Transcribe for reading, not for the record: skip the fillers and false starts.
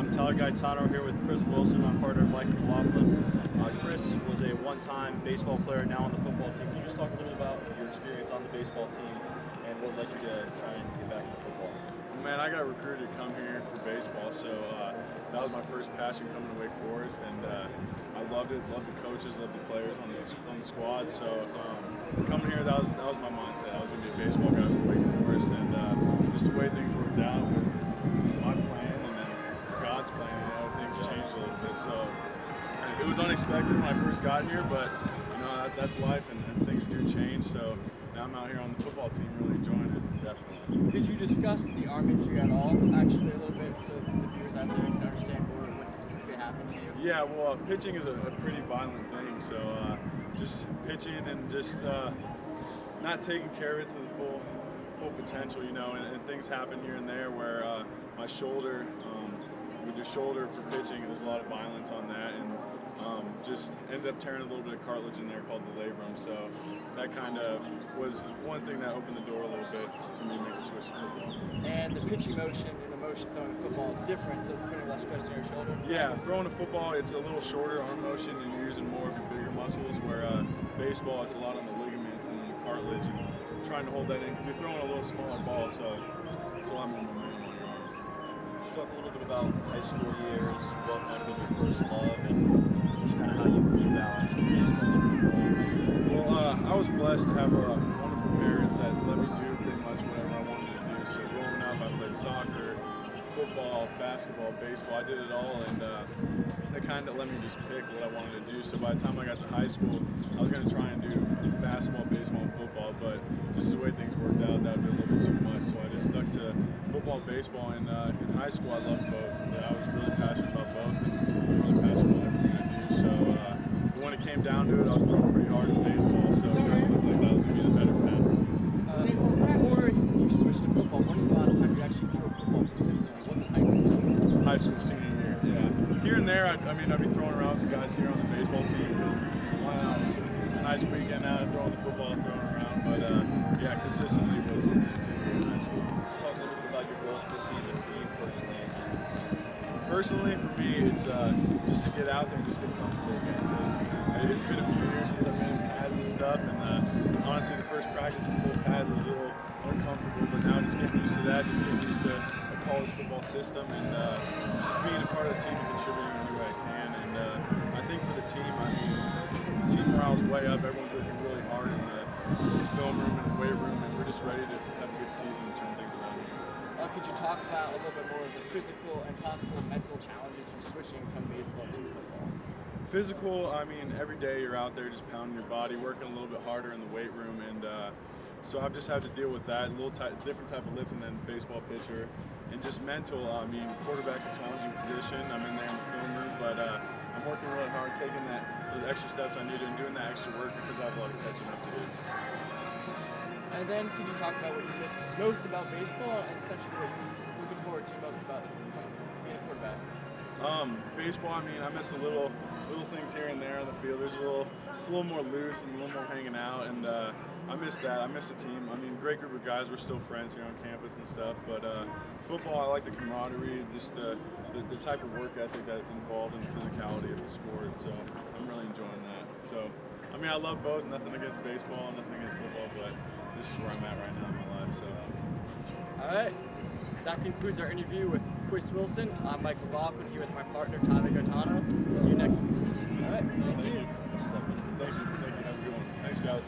I'm Tyler Gaetano here with Chris Wilson. I'm partner of Mike McLaughlin. Chris was a one-time baseball player, now on the football team. Can you just talk a little about your experience on the baseball team and what led you to try and get back into football? Man, I got recruited to come here for baseball, so that was my first passion coming to Wake Forest, and I loved it. Loved the coaches, loved the players on the squad. So coming here, that was my mindset. I was going to be a baseball guy for Wake Forest, and just the way things worked out with my plan and then God's plan, things changed a little bit. So it was unexpected when I first got here, but that's life, and things do change. So now I'm out here on the football team, really enjoying it. Definitely. Could you discuss the arm injury at all, actually, a little bit, so the viewers out there can understand what specifically happened to you? Yeah, well, pitching is a pretty violent thing, so just pitching and just not taking care of it to the full potential, and things happen here and there where my shoulder, with your shoulder for pitching, there's a lot of violence on that, and just ended up tearing a little bit of cartilage in there called the labrum. So that kind of was one thing that opened the door a little bit for me to make the switch to football. And the pitching motion and the motion throwing a football is different, so it's putting less stress on your shoulder? Yeah, throwing a football, it's a little shorter arm motion and you're using more of your bigger muscles, where baseball, it's a lot on the ligaments and the cartilage and trying to hold that in because you're throwing a little smaller ball, so it's a lot more momentum on your arm. Just talk a little bit about high school years, what might have been your first love, and just kind of how you rebalanced baseball and football. Well, I was blessed to have wonderful parents that let me do pretty much whatever I wanted to do. So growing up, I played soccer, football, basketball, baseball. I did it all, and they kind of let me just pick what I wanted to do. So by the time I got to high school, I was going to try and do basketball, baseball, and football, but just the way things worked out, that would be a little bit too much. So I just stuck to football, baseball, and in high school, I loved both. I was really passionate about both, and I'm really passionate about everything I do. So when it came down to it, I was throwing pretty hard in baseball, so it looked like that was going to be the better path. Before you switched to football, when was the last time you actually threw a football consistently? Was it high school? High school senior year, yeah. Here and there, I'd be throwing around with the guys here on the baseball team because why not? It's a nice weekend out, throwing the football, throwing around. But yeah, consistently was senior year in high school. Talk a little bit about your goals for the season for you personally and just for the team. Personally, for me, it's just to get out there and just get comfortable again because it's been a few years since I've been in pads and stuff, and honestly, the first practice in full pads was a little uncomfortable, but now just getting used to that, just getting used to a college football system, and just being a part of the team and contributing any way I can. And I think for the team, team morale's way up. Everyone's working really hard in the film room and the weight room, and we're just ready to have a good season and turn things around. Could you talk about a little bit more of the physical and possible mental challenges from switching from baseball to football? Physical, every day you're out there just pounding your body, working a little bit harder in the weight room, and so I've just had to deal with that, different type of lifting than baseball pitcher. And just mental, quarterback's a challenging position. I'm in there in the film room, but I'm working really hard, taking those extra steps I need and doing that extra work because I have a lot of catching up to do. And then could you talk about what you miss most about baseball and essentially what you're looking forward to most about being a quarterback? Baseball, I miss the little things here and there on the field. It's a little more loose and a little more hanging out, and I miss that. I miss the team. Great group of guys. We're still friends here on campus and stuff. But football, I like the camaraderie, just the type of work ethic that's involved in the physicality of the sport. So I'm really enjoying that. So I love both. Nothing against baseball, nothing against football, but this is where I'm at right now in my life. So. All right. That concludes our interview with Chris Wilson. I'm Mike McLaughlin here with my partner, Tyler Gaetano. See you next week. All right. Thank you. Thank you. Have a good one. Thanks, guys.